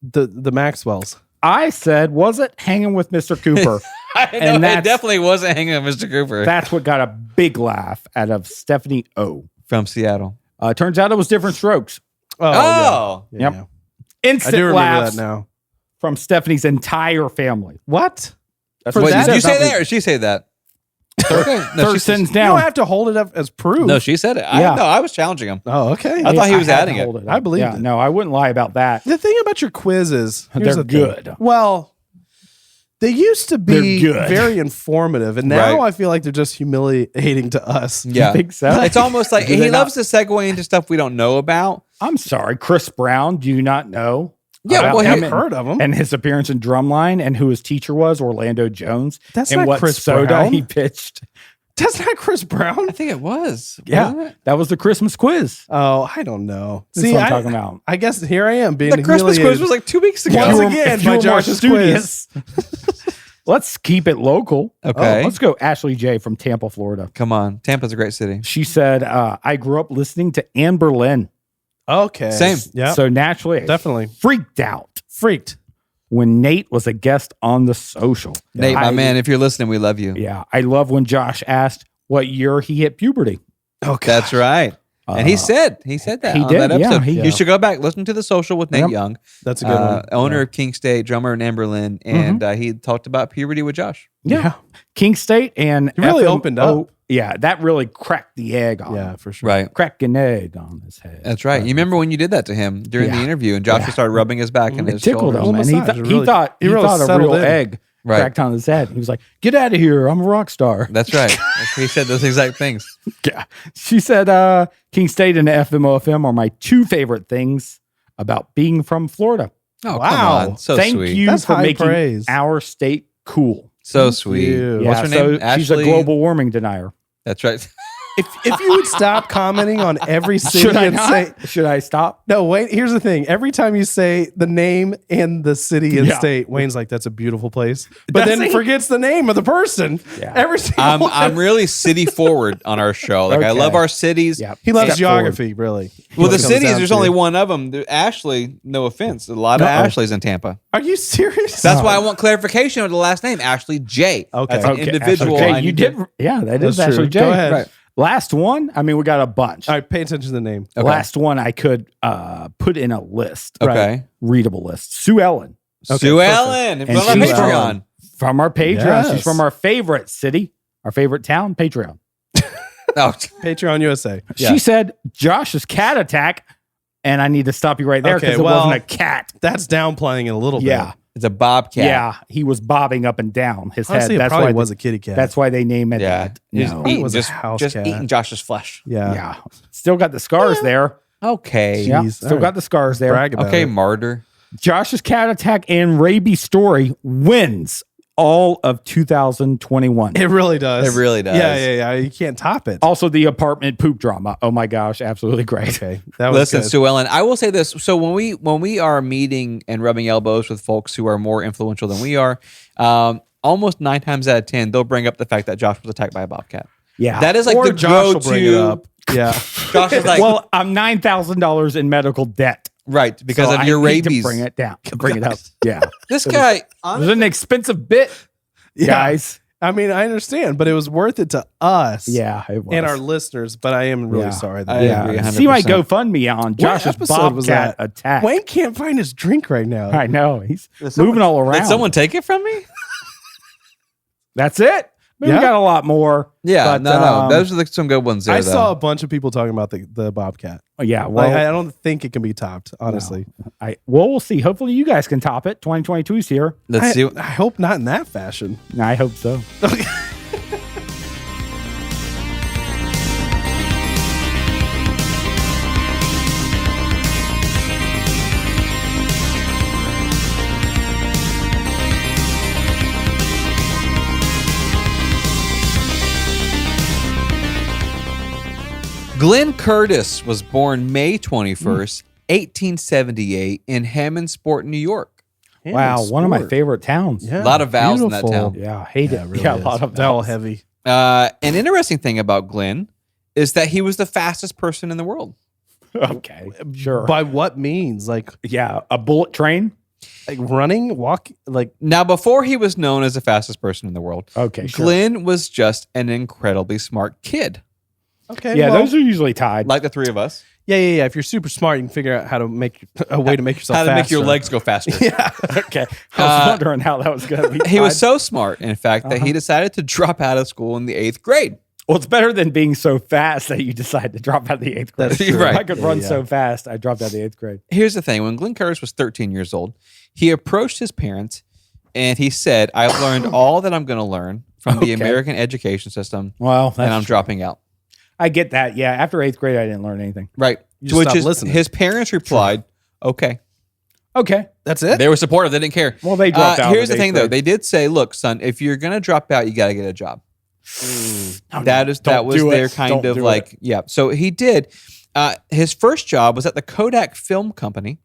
The Maxwells. I said, was it Hanging with Mr. Cooper? I know And it that's- definitely wasn't hanging with Mr. Cooper That's what got a big laugh out of Stephanie O. from Seattle. Turns out it was Different Strokes. Oh, Yeah. Yep. Yeah. I Instant do remember laughs that now. from Stephanie's entire family. What? That's For what that? she did you said. say that or she say that? Okay. No, Third she, sins You down. don't have to hold it up as proof. no, she said it. Yeah. I was challenging him. Oh, okay. I thought he was had to adding it. hold up. I believed Yeah, it. no, I wouldn't lie about that. The thing about your quizzes, here's They're the thing. good. Well, they used to be They're good. very informative, and now Right. I feel like they're just humiliating to us. Yeah. You think so? It's almost like Do he they not- loves to segue into stuff we don't know about. I'm sorry, Chris Brown. Do you not know? Yeah, about well, him he- and- heard of him. and his appearance in Drumline, and who his teacher was, Orlando Jones. That's and not what Chris soda Brown. he pitched. That's not Chris Brown. I think it was. Yeah, Wasn't it? that was the Christmas quiz. Oh, I don't know. That's what I'm talking about. I guess here I am being The Christmas quiz humiliated. was like 2 weeks ago. Once If you were- again, if you by were more Josh's studious. Let's keep it local. Okay. Let's go Ashley J from Tampa, Florida. Come on. Tampa's a great city. She said, I grew up listening to Anne Boleyn. Okay. Same. Yeah. So naturally, I Definitely. freaked out Freaked. when Nate was a guest on the social. Nate, my I- man, if you're listening, we love you. Yeah, I love when Josh asked what year he hit puberty. Okay. That's right. And he said that he on did, that yeah, episode. he- You should go back, listen to the social with Nate Yep. Young, That's a good one. owner of King State, drummer in Emberlin, and he talked about puberty with Josh. Yeah. King State and He really FMO opened up. Yeah, that really cracked the egg on Yeah, him. for sure. Right. Crack an egg on his head. That's right. You remember when you did that to him during the Yeah. interview, and Josh Yeah. started rubbing his back and It his tickled shoulders. him, and he, massage. th- It he really- thought he he really thought a settled real in. egg Right. cracked on his head. He was like, "Get out of here! I'm a rock star." That's right. He said those exact things. Yeah. She said, "King State and FMOFM are my two favorite things about being from Florida. Oh, Wow. come on. So Thank sweet. you That's for high making praise. our state cool." So sweet. you. What's her name? So she's a global warming denier. That's right. If you would stop commenting on every city Should I and not? say, Should I stop? no, wait, here's the thing. Every time you say the name and the city and Yeah. state, Wayne's like, that's a beautiful place. But Does then he? forgets the name of the person. Yeah. Every single one. I'm really city forward on our show. Like I Okay. love our cities. Yeah. He loves Step geography, really. Well, the Comes cities, down there's to only it. one of them. Ashley, no offense. A lot of Uh-oh. Ashleys in Tampa. Are you serious? That's why I want clarification of the last name, Ashley J. Okay. That's an Okay, individual. Okay, I you need to- did. Yeah, that That's is Ashley true. J. Go ahead. Right. Last one. I mean, we got a bunch. All right, pay attention to the name. Okay. Last one I could put in a list. Okay. Readable list. Sue Ellen Sue perfect. Ellen And from our she's Patreon. from our Patreon. Yes. She's from our favorite city, our favorite town, Patreon. Oh, Patreon USA. Yeah. She said Josh's cat attack, and I need to stop you right there Okay, because it well, wasn't a cat. That's downplaying it a little Yeah. bit. it's a bobcat. Yeah, he was bobbing up and down his Honestly, head. it That's probably why was a kitty cat. That's why they name it Yeah. that. He's No. eating, was a just, house just cat. eating Josh's flesh. yeah. Yeah, still got the scars there. Okay. Yeah, Jeez. still All got right. the scars there. Brag about Okay, it. martyr. Josh's cat attack and rabies story wins all of 2021. It really does. It really does. Yeah. You can't top it. Also, the apartment poop drama. Oh my gosh, absolutely great. Okay. That was Listen, good. Sue Ellen, I will say this. So when we are meeting and rubbing elbows with folks who are more influential than we are, almost 9 times out of 10, they'll bring up the fact that Josh was attacked by a bobcat. Yeah. That is like Or the Josh will bring it go-to. up. Yeah. Josh is like, well, I'm $9,000 in medical debt right, because so of your I need to rabies. bring it down. Bring it up. Yeah, This guy, it was an expensive bit, Yeah. guys. I mean, I understand, but it was worth it to us Yeah, it was. and our listeners. But I am really Yeah. sorry. I That agree, yeah. 100%. See my GoFundMe on Josh's episode was bobcat that? attack. Wayne can't find his drink right now. I know he's Did moving all around. Did someone take it from me? That's it. Maybe Yeah. we got a lot more. Yeah, but, no. Those are some good ones there, I though. saw a bunch of people talking about the bobcat. Yeah, Like, well, I don't think it can be topped, honestly. we'll see. Hopefully, you guys can top it. 2022 is here. Let's see. I hope not in that fashion. I hope so. Glenn Curtis was born May 21st, 1878, in Hammondsport, New York. Wow, one of my favorite towns. Yeah, A lot of vowels in that beautiful. town. Yeah, I hate it. really yeah, a is. lot of Vowel vowels. heavy. An interesting thing about Glenn is that he was the fastest person in the world. Okay, sure. By what means? Like yeah, a bullet train. running, walk, like Now, before he was known as the fastest person in the world, Okay, sure. Glenn was just an incredibly smart kid, okay. Yeah, well, those are usually tied. like the three of us. yeah. If you're super smart, you can figure out how to make a way to make yourself How to make your faster. legs go faster. Yeah. Okay, I was wondering how that was going to be. He was tied. so smart, in fact, that he decided to drop out of school in the 8th grade. Well, it's better than being so fast that you decide to drop out of the 8th grade. That's true. Right. If I could Yeah, run yeah. so fast, I dropped out of the 8th grade. Here's the thing. When Glenn Curtis was 13 years old, he approached his parents and he said, I've learned all that I'm going to learn from the Okay. American education system, Well, and I'm dropping out. I get that. Yeah, after 8th grade, I didn't learn anything. Right. You To just which stopped listening. his parents replied, okay. Okay. That's it. They were supportive. They didn't care. Well, they dropped out. Here's of the thing, 8th though. grade. They did say, look, son, if you're going to drop out, you got to get a job. Oh, That no. is that Don't was do their it. kind Don't of do like it. yeah. So he did. His first job was at the Kodak Film Company,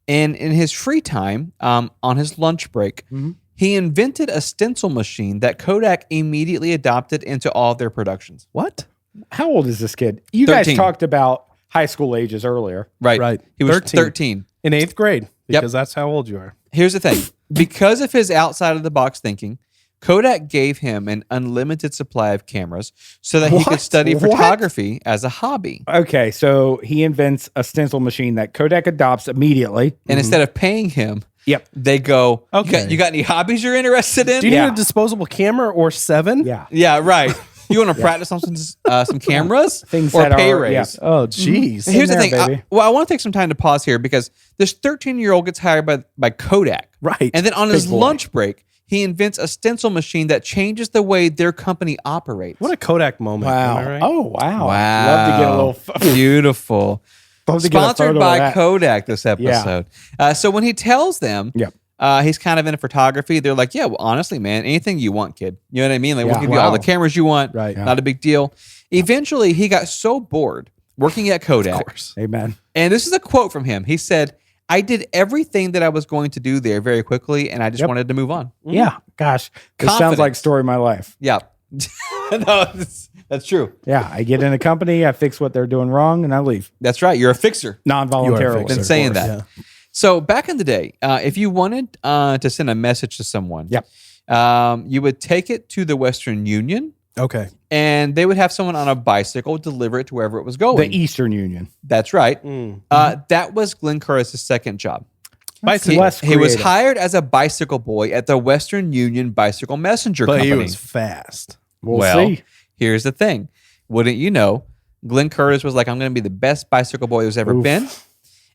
and in his free time, on his lunch break, Mhm. he invented a stencil machine that Kodak immediately adopted into all of their productions. What? How old is this kid? You 13. guys talked about high school ages earlier. Right. Right. He was 13. 13. In 8th grade, Yep. because that's how old you are. Here's the thing. Because of his outside of the box thinking, Kodak gave him an unlimited supply of cameras so that he could What? study What? photography as a hobby. Okay, so he invents a stencil machine that Kodak adopts immediately. And instead of paying him, Yep. they go, Okay. you got any hobbies you're interested in? Do you Yeah. need a disposable camera or 7? Yeah. Yeah, right. You want to practice on some cameras Things or that pay are- raise? yeah. Oh, jeez. Here's the there, thing. baby. I want to take some time to pause here because this 13-year-old gets hired by Kodak. Right. And then on his Big boy. lunch break, he invents a stencil machine that changes the way their company operates. What a Kodak moment. Wow. Am I right? Oh, wow. Wow. Love to get a little. Beautiful. Love to get a Sponsored photo of by that. Kodak this episode. So when he tells them Yep. he's kind of into photography, they're like, yeah, well, honestly, man, anything you want, kid. You know what I mean? Like, we'll Yeah. give you all Wow. the cameras you want. Right. Yeah. Not a big deal. Eventually, he got so bored working at Kodak. Of course. Amen. And this is a quote from him. He said, I did everything that I was going to do there very quickly, and I just wanted to move on. Yeah. Gosh. This sounds like Confidence. story of my life. Yeah. No, that's true. Yeah. I get in a company, I fix what they're doing wrong, and I leave. That's right. You're a fixer. Non-voluntarily. fixer, Been of saying course, that. So back in the day, if you wanted to send a message to someone, Yep. You would take it to the Western Union, Okay. and they would have someone on a bicycle deliver it to wherever it was going. The Eastern Union. That's right. Mm. That was Glenn Curtis's second job. Bicycle. less He was creative. hired as a bicycle boy at the Western Union Bicycle Messenger But Company. he was fast. We'll well, see. here's the thing. Wouldn't you know, Glenn Curtis was like, I'm going to be the best bicycle boy there's ever Oof. been.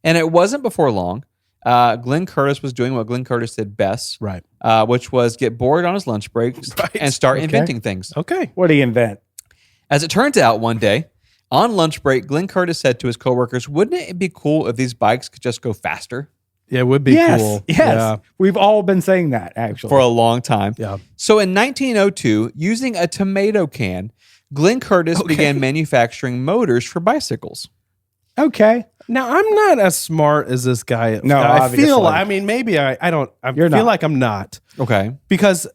And it wasn't before long. Glenn Curtis was doing what Glenn Curtis did best, Right. which was get bored on his lunch break Right. and start Okay. inventing things. Okay. What do you invent? As it turns out, one day on lunch break, Glenn Curtis said to his coworkers, wouldn't it be cool if these bikes could just go faster? Yeah, it would be Yes. cool. Yes. Yeah. We've all been saying that, actually. For a long time. Yeah. So in 1902, using a tomato can, Glenn Curtis began manufacturing motors for bicycles. Okay. Now I'm not as smart as this guy. No, I feel. obviously. I mean, maybe I don't. I You're feel not. like I'm not Okay. because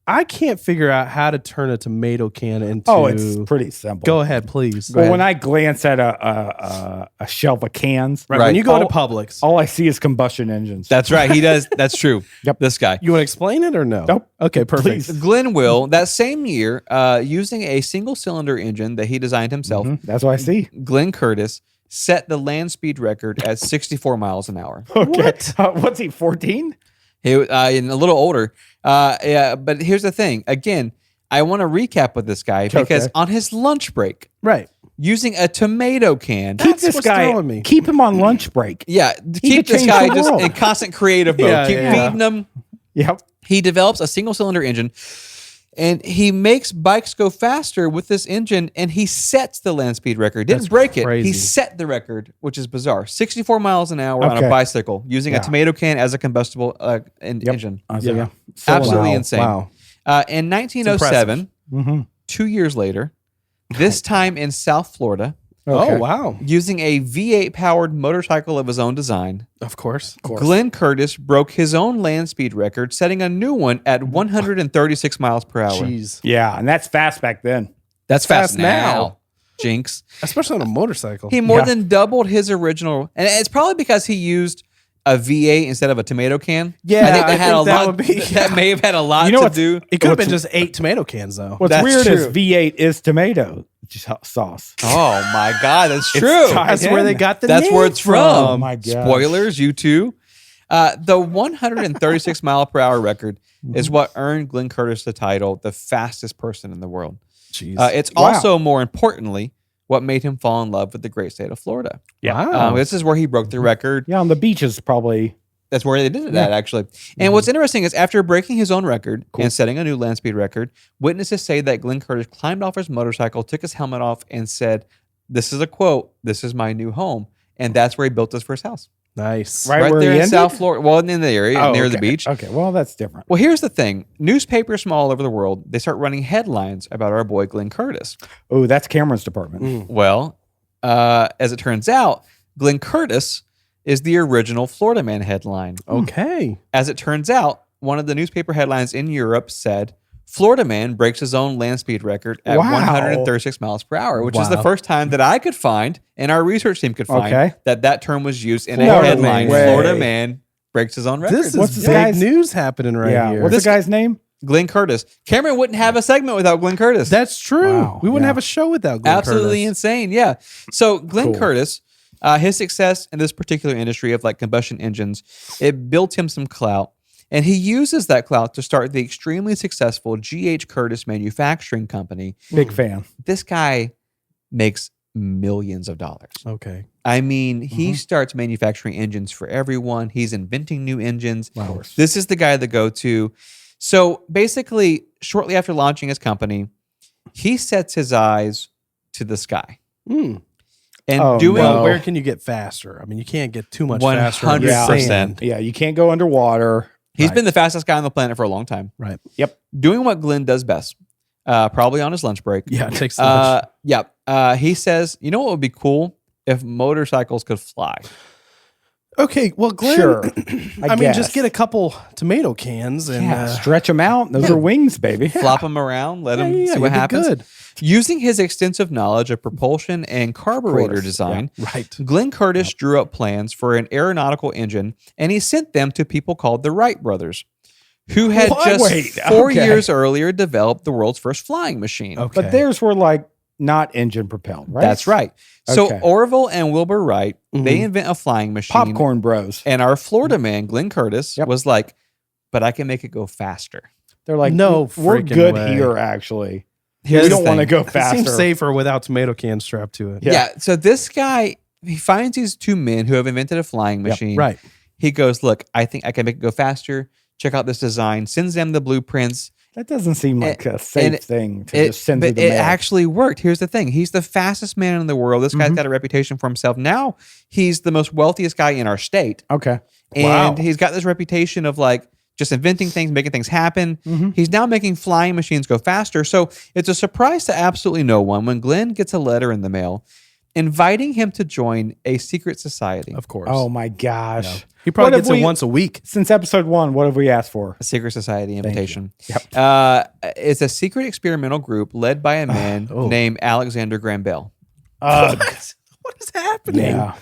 I can't figure out how to turn a tomato can into. Oh, it's pretty simple. Go ahead, please. Well, when I glance at a shelf of cans, Right, Right. when you go to All- Publix, all I see is combustion engines. That's right. He does. That's true. Yep. This guy. you want to explain it or no? Nope. Okay, perfect. Please. Glenn will, that same year, using a single cylinder engine that he designed himself, That's what I see. Glenn Curtis set the land speed record at 64 miles an hour. Okay. What? What's he, 14? He and a little older. Yeah, but here's the thing. Again, I want to recap with this guy because Okay. on his lunch break, Right. using a tomato can. Keep That's this what's guy, throwing me. keep him on lunch break. Yeah, could keep this change guy the just world. in constant creative mode. Yeah, Keep yeah. feeding him. Yep. He develops a single cylinder engine and he makes bikes go faster with this engine and he sets the land speed record. Didn't That's break it. crazy. He set the record, which is bizarre. 64 miles an hour on a Okay. bicycle using Yeah. a tomato can as a combustible engine. Yeah. Absolutely Wow. insane. Wow. In 1907, Mm-hmm. 2 years later, this time in South Florida, Okay. Oh wow. using a V8 powered motorcycle of his own design, Of course. Glenn Curtis broke his own land speed record, setting a new one at 136 miles per hour. Jeez. Yeah, and that's fast back then. That's fast Fast now. now. Jinx. Especially on a motorcycle. He more Yeah. than doubled his original, and it's probably because he used a V8 instead of a tomato can. Yeah, I think that I had think a that lot. would be- That may have had a lot You know to what's- do. It could have been just 8 tomato cans though. What's That's weird is true. V8 is tomato sauce. Oh my God, that's true. tied That's where in. they got the That's name where it's from. Oh my gosh. Spoilers, you too. The 136 mile per hour record is what earned Glenn Curtis the title the fastest person in the world. Jeez. It's Wow. also, more importantly, what made him fall in love with the great state of Florida. Wow. This is where he broke the record. Yeah, on the beaches probably. That's where they did it at, actually. And what's interesting is after breaking his own record and setting a new land speed record, witnesses say that Glenn Curtis climbed off his motorcycle, took his helmet off, and said, "This is a quote, this is my new home." And that's where he built his first house. Nice. Right where there he in ended? South Florida. Well, in the area, Oh, near okay. the beach. Okay, well, that's different. Well, here's the thing. Newspapers from all over the world, they start running headlines about our boy Glenn Curtis. Oh, that's Cameron's department. Well, as it turns out, Glenn Curtis is the original Florida Man headline. Okay. As it turns out, one of the newspaper headlines in Europe said, Florida man breaks his own land speed record at Wow. 136 miles per hour, which is the Wow. first time that I could find and our research team could find Okay. that term was used in Florida a headline. man. Florida man breaks his own record. This What's is this big guy's- news happening right yeah. here. What's the guy's name? Glenn Curtis. Cameron wouldn't have a segment without Glenn Curtis. That's true. Wow, We wouldn't yeah. have a show without Glenn Absolutely Curtis. insane. Yeah. So Glenn Cool. Curtis, his success in this particular industry of like combustion engines, it built him some clout. And he uses that clout to start the extremely successful G.H. Curtis Manufacturing Company. Big fan. This guy makes millions of dollars. Okay. I mean, Mm-hmm. he starts manufacturing engines for everyone. He's inventing new engines. Of course. This is the guy to go to. So basically, shortly after launching his company, he sets his eyes to the sky. Hmm. And Oh, doing Well, no. where can you get faster? I mean, you can't get too much faster. on 100%. sand. Yeah, you can't go underwater. He's Right. been the fastest guy on the planet for a long time. Right. Doing what Glenn does best, probably on his lunch break. Yeah, it takes so much. He says, you know what would be cool if motorcycles could fly? Okay, well, Glenn, Sure. I mean, just guess. get a couple tomato cans and Yeah, stretch them out. Those are wings, baby. Flop them around, let him see you'll what be happens. good. Using his extensive knowledge of propulsion and carburetor course, design, Right. Glenn Curtis drew up plans for an aeronautical engine, and he sent them to people called the Wright brothers, who had What? just Wait, 4 okay. years earlier developed the world's first flying machine. Okay. But theirs were like not engine propelled, right? That's right. So Okay. Orville and Wilbur Wright, they Mhm. invent a flying machine. Popcorn Bros. And our Florida man, Glenn Curtis, Yep. was like, but I can make it go faster. They're like, No we're freaking good way. here, actually. Here's we the don't want to thing. go It faster. seems safer without tomato cans strapped to it. Yeah. So this guy, he finds these two men who have invented a flying machine. Right. He goes, look, I think I can make it go faster. Check out this design. Sends them the blueprints. That doesn't seem like a safe and thing to just send through But the it mail. actually worked. Here's the thing. He's the fastest man in the world. This guy's Mhm. got a reputation for himself. Now he's the most wealthiest guy in our state. Okay. And Wow. he's got this reputation of like just inventing things, making things happen. Mhm. He's now making flying machines go faster. So it's a surprise to absolutely no one when Glenn gets a letter in the mail inviting him to join a secret society. Of course. Oh my gosh. He probably What gets have it we- once a week. Since episode 1, what have we asked for? A secret society invitation. Yep. It's a secret experimental group led by a man Oh. named Alexander Graham Bell. What is happening? Yeah.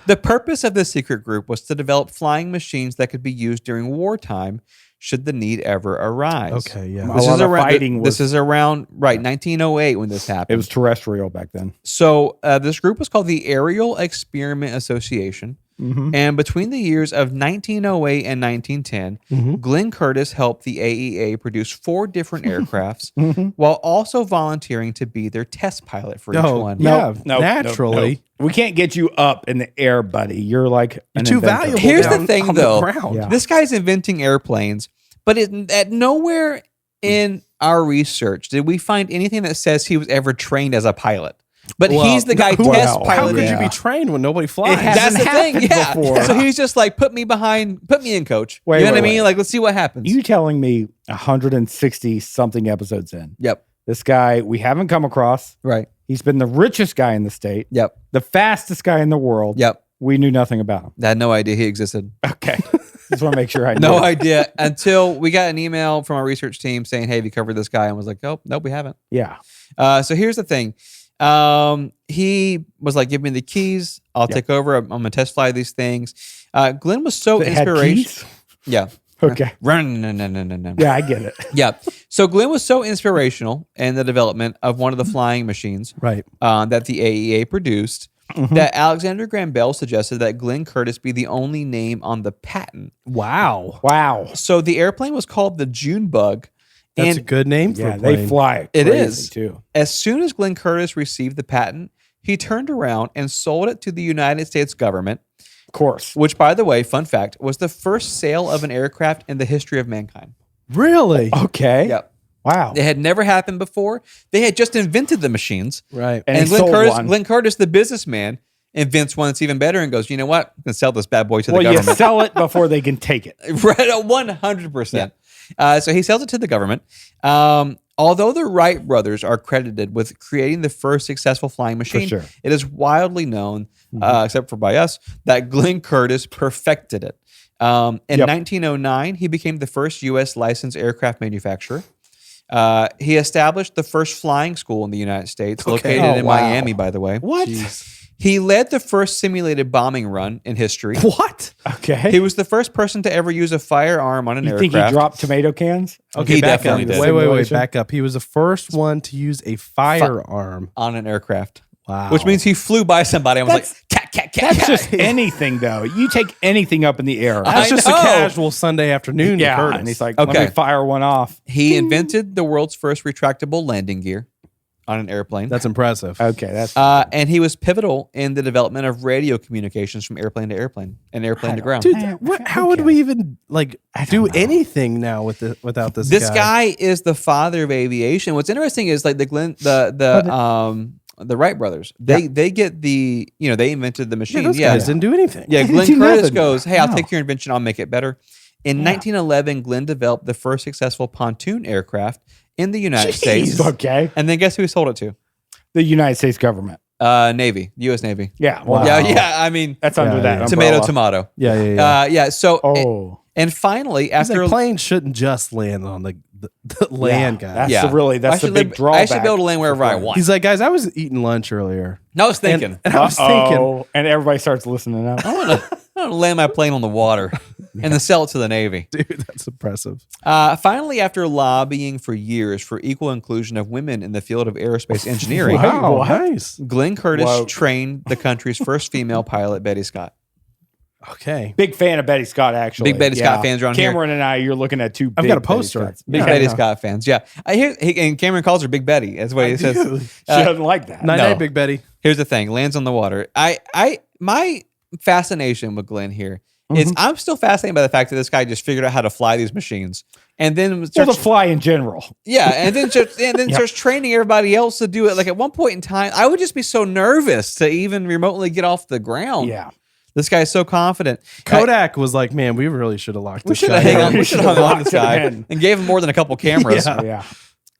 The purpose of this secret group was to develop flying machines that could be used during wartime should the need ever arise. Okay, yeah. A lot of fighting This was- is around 1908 when this happened. It was terrestrial back then. So this group was called the Aerial Experiment Association. Mhm. And between the years of 1908 and 1910, Mhm. Glenn Curtis helped the AEA produce 4 different aircrafts Mhm. while also volunteering to be their test pilot for each Oh, one. yeah. No, naturally. no. We can't get you up in the air, buddy. You're like an Too inventor. valuable. Here's the down thing, on though. ground. Yeah. This guy's inventing airplanes, but at nowhere in our research did we find anything that says he was ever trained as a pilot. But Well, he's the guy well, test how How pilot. could you Yeah. be trained when nobody flies? It hasn't That's the thing, happened yeah. before. So he's just like, put me in, coach. Wait, you know wait, what I mean? wait. Like, let's see what happens. You telling me 160 something episodes in. Yep. This guy we haven't come across. Right. He's been the richest guy in the state, Yep. the fastest guy in the world. Yep. We knew nothing about him. I had no idea he existed. Okay. Just want to make sure I No knew. idea until we got an email from our research team saying, hey, have you covered this guy? And was like, oh, nope, we haven't. Yeah. So here's the thing. He was like, give me the keys. I'll take over. I'm going to test fly these things. Glenn was so It had inspirational. keys? Yeah. Okay. No. Yeah, I get it. Yeah. So Glenn was so inspirational in the development of one of the flying machines Right. that the AEA produced that Alexander Graham Bell suggested that Glenn Curtis be the only name on the patent. Wow. Wow. So the airplane was called the June Bug. That's and a good name for Yeah, a plane. they fly. It crazy, is. too. as soon as Glenn Curtis received the patent, he turned around and sold it to the United States government, Of course. which, by the way, fun fact, was the first sale of an aircraft in the history of mankind. Really? Okay. Yep. Wow. It had never happened before. They had just invented the machines. Right. And he Glenn sold Curtis, one. Glenn Curtis, the businessman, invents one that's even better and goes, you know what? I'm going to sell this bad boy to the Well, you government. sell it before they can take it. Right, 100%. So he sells it to the government. Although the Wright brothers are credited with creating the first successful flying machine, sure. it is widely known, except for by us, that Glenn Curtis perfected it. In Yep. 1909, he became the first U.S. licensed aircraft manufacturer. He established the first flying school in the United States, located Oh, in wow. Miami, by the way. What? He led the first simulated bombing run in history. What? Okay. He was the first person to ever use a firearm on an you aircraft. think he dropped tomato cans? Okay, he back up. definitely did. Wait, Simulation? back up. He was the first one to use a firearm. On an aircraft. Wow. Which means he flew by somebody and was That's- like, cat, cat, cat, That's cat. just anything, though. You take anything up in the air. That's I just a know. casual Sunday afternoon. to yeah. Curtis. And he's like, Okay. let me fire one off. He invented the world's first retractable landing gear on an airplane. that's impressive. Okay, that's And he was pivotal in the development of radio communications from airplane to airplane and airplane to ground. Dude, Man, how would okay. we even like I do don't know. anything now without this? This guy is the father of aviation. What's interesting is like the Wright brothers. They get they invented the Yeah, machine. those Yeah, guys didn't do anything. yeah. They didn't Glenn do Curtis nothing. goes, "Hey, I'll No. take your invention. I'll make it better." In 1911, Glenn developed the first successful pontoon aircraft in the United States. okay. And then guess who he sold it to? The United States government. Navy, U.S. Navy. Yeah. Wow. Wow. Yeah. I mean, That's under Yeah, that yeah. tomato, umbrella. tomato. Yeah. So, Oh, and finally, He's after like, planes shouldn't just land on the land, yeah, guys. That's Yeah. that's the big drawback. I should be able to land wherever I want. He's like, guys, I was eating lunch earlier. No, I was thinking. And I was thinking, Uh-oh. And everybody starts listening up. I want to land my plane on the water and then sell it to the Navy. dude, that's impressive. Finally, after lobbying for years for equal inclusion of women in the field of aerospace engineering, Wow. What? nice. Glenn Curtis Whoa. trained the country's first female pilot, Betty Scott. Okay. Big fan of Betty Scott, actually. Big Betty Scott fans around here. Cameron and I, you're looking at two. I've big got a Betty poster. Scotts. Big Yeah, Betty I know. Scott fans. Yeah. And Cameron calls her Big Betty. That's what he says. do. She doesn't like that. Night, No. night, Big Betty. Here's the thing: lands on the water. My fascination with Glenn here is I'm still fascinated by the fact that this guy just figured out how to fly these machines, and then Well, starts, the fly in general. starts training everybody else to do it. Like at one point in time, I would just be so nervous to even remotely get off the ground. Yeah. This guy's so confident. Kodak was like, man, we really should have locked We this should guy have down. hung on to this locked him guy in. and gave him more than a couple cameras. Yeah. Yeah.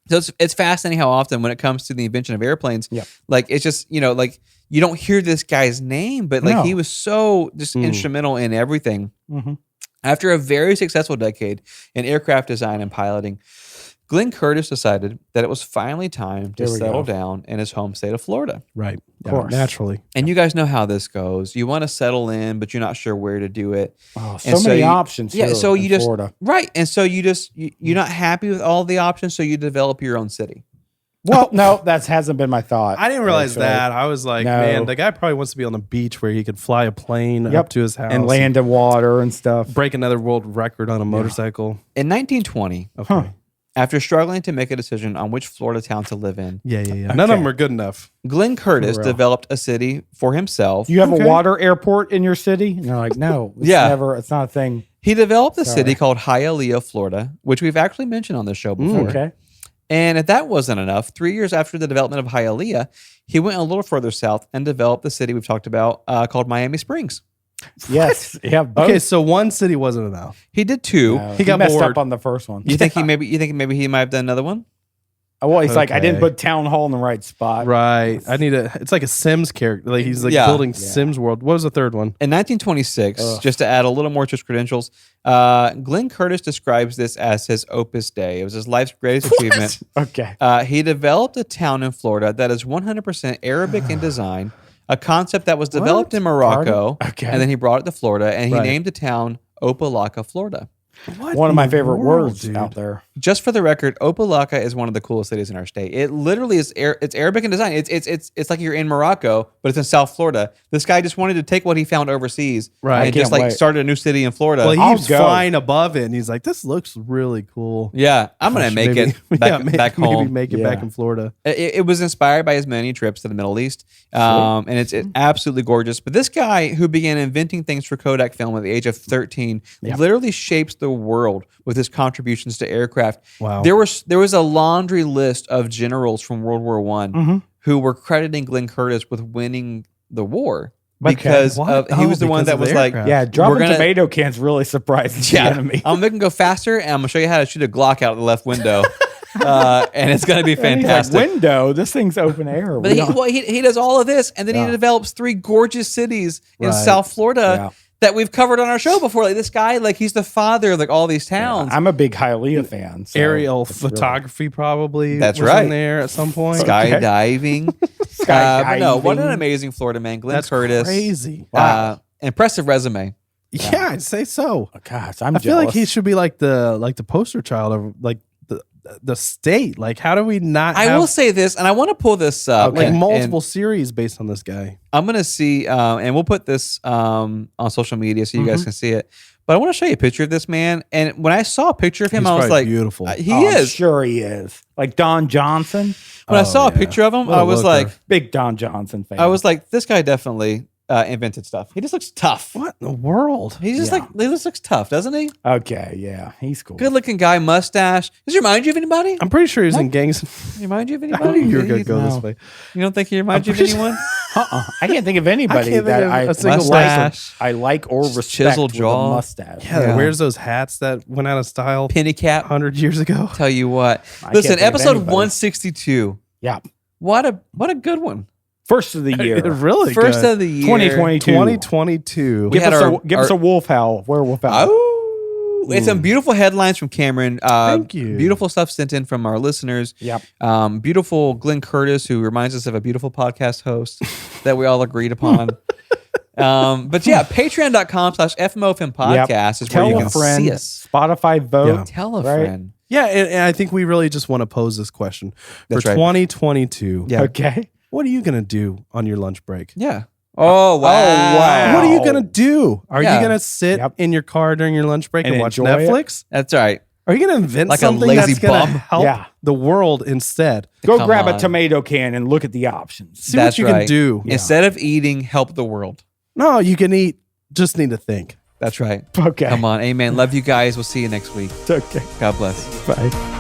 So it's fascinating how often when it comes to the invention of airplanes, Yep. like it's just, like you don't hear this guy's name, but like No. he was so just instrumental in everything. Mhm. After a very successful decade in aircraft design and piloting, Glenn Curtis decided that it was finally time to There we settle go. down in his home state of Florida. Right. Yeah, course. naturally. And you guys know how this goes. You want to settle in, but you're not sure where to do it. Oh, And so many you- options. Yeah, here so in you just Florida. right, and so you're not happy with all the options, so you develop your own city. Well, no, that hasn't been my thought. I didn't realize actually. that. I was like, No. man, the guy probably wants to be on the beach where he could fly a plane Yep. up to his house And land in water and stuff. break another world record on a motorcycle. In 1920, Okay. Huh. after struggling to make a decision on which Florida town to live in, Yeah. None of them are good enough. Glenn Curtis real. developed a city for himself. You have Okay. a water airport in your city? And they're like, no, it's Yeah. it's not a thing. He developed a Sorry. city called Hialeah, Florida, which we've actually mentioned on the show before. Okay. And if that wasn't enough, 3 years after the development of Hialeah, he went a little further south and developed the city we've talked about called Miami Springs. Yes. Yeah. Both. Okay, so one city wasn't enough. He did two. No, He got messed bored. up on the first one. You think maybe he might have done another one? Well, he's like, I didn't Okay. put town hall in the right spot. Right. I need it's like a Sims character. Like he's like Yeah. building Sims world. What was the third one? In 1926, Ugh. just to add a little more to his credentials, Glenn Curtis describes this as his Opus Dei. It was his life's greatest achievement. Okay. He developed a town in Florida that is 100% Arabic in design, a concept that was developed in Morocco, Pardon? Okay. and then he brought it to Florida, and he Right. named the town Opelika, Florida. What One of my in the favorite world, words dude? out there. Just for the record, Opelika is one of the coolest cities in our state. It literally is. It's Arabic in design. It's like you're in Morocco, but it's in South Florida. This guy just wanted to take what he found overseas, Right. and just Can't like wait. started a new city in Florida. Well, I'll he's go. flying above it, and he's like, "This looks really cool." yeah, I'm gonna Gosh, make maybe- it back, back Maybe home. make it Yeah. back in Florida. It was inspired by his many trips to the Middle East, and it's absolutely gorgeous. But this guy who began inventing things for Kodak film at the age of 13 literally shapes the world with his contributions to aircraft. Wow. There was a laundry list of generals from World War I who were crediting Glenn Curtis with winning the war because What? he was the one Because that of was the like, aircraft. Yeah, dropping gonna- tomato cans really surprises the enemy. I'm making go faster, and I'm gonna show you how to shoot a Glock out of the left window, and it's gonna be And he's like, fantastic. window, this thing's open air. But he does all of this, and then he Yeah. develops three gorgeous cities in Right. South Florida that we've covered on our show before. Like this guy, like he's the father of like all these towns. I'm a big Hialeah fan. So Aerial it's really- photography probably. That's was right. in there at some point. Skydiving. But no, what an amazing Florida man, Glenn That's Curtis. crazy. Impressive resume. Yeah, I'd say so. Oh, gosh, I'm I feel like he jealous. should be like the poster child of like the state. Like, how do we not? I have, will say this, and I want to pull this up. like and- multiple and series based on this guy. I'm gonna see, and we'll put this on social media so you guys can see it. But I want to show you a picture of this man. And when I saw a picture of him, He's I was probably like, beautiful. He Oh, I'm is. sure he is. Like Don Johnson. When I Oh, saw a yeah. picture of him, What a I was looker. like, Big Don Johnson fan. I was like, this guy definitely invented stuff. He just looks tough. What in the world? He just Yeah. he just looks tough, doesn't he? okay, yeah, he's cool. Good looking guy, mustache. Does he remind you of anybody? I'm pretty sure he's in gangs. Does he remind you of I anybody? knew you were gonna go No. this way. You don't think he reminds you of pretty anyone? I can't think of anybody I can't that think of a single mustache. I like or Just respect chiseled with jaw. a mustache. Yeah, Yeah. wears those hats that went out of style Penny cap. 100 years ago. Tell you what. I can't Listen, think of episode anybody. 162. Yeah. What a good one. First of the year. Really First good. of the year. 2022. 2022. We Give had us a wolf howl. Werewolf howl. Oh, it's some beautiful headlines from Cameron. Thank you. Beautiful stuff sent in from our listeners. Yep. Beautiful Glenn Curtis, who reminds us of a beautiful podcast host that we all agreed upon. But yeah, patreon.com/FMOFM podcast is where Tell you a can friend. see us. Spotify vote. Yeah. Tell a Right. friend. Yeah, and I think we really just want to pose this question. That's For right. 2022, Yeah. Okay. what are you going to do on your lunch break? Yeah. Oh, wow. wow. What are you going to do? Are Yeah. you going to sit Yep. in your car during your lunch break and, And watch enjoy it? Netflix? That's right. Are you going to invent Like a something lazy that's going to bum? help Yeah. the world instead? Go Come grab on. a tomato can and look at the options. See That's what you right. can do. Yeah. Instead of eating, help the world. No, you can eat. Just need to think. That's right. Okay. Come on. Amen. Love you guys. We'll see you next week. Okay. God bless. Bye.